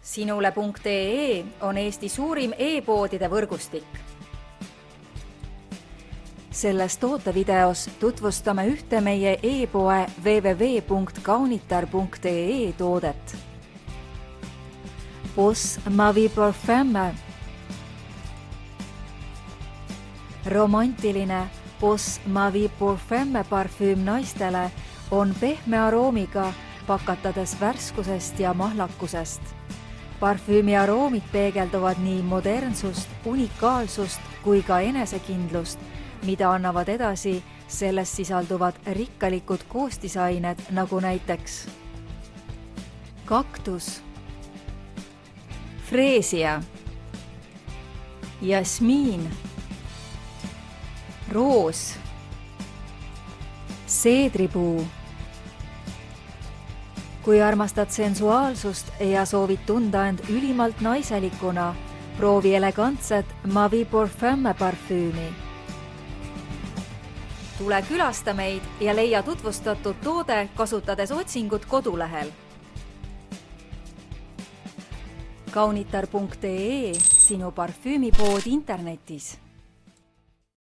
Sinule.ee on Eesti suurim e-poodide võrgustik. Selles tootevideos tutvustame ühte meie e-poe www.kaunitar.ee toodet. Boss Ma Vie Parfum. Romantiline Boss Ma Vie Parfum parfüüm naistele on pehme aroomiga, pakatades värskusest ja mahlakusest. Parfüümi aroomid peegelduvad nii modernsust, unikaalsust kui ka enesekindlust, mida annavad edasi selles sisalduvad rikkalikud koostisained nagu näiteks kaktus, freesia, jasmiin, roos, seedripuu. Kui armastad sensuaalsust ja soovid tunda end ülimalt naiselikuna, proovi elegantset Ma Vie Parfum parfüümi. Tule külasta meid ja leia tutvustatud toode kasutades otsingut kodulehel. Kaunitar.ee, sinu parfüümipood internetis.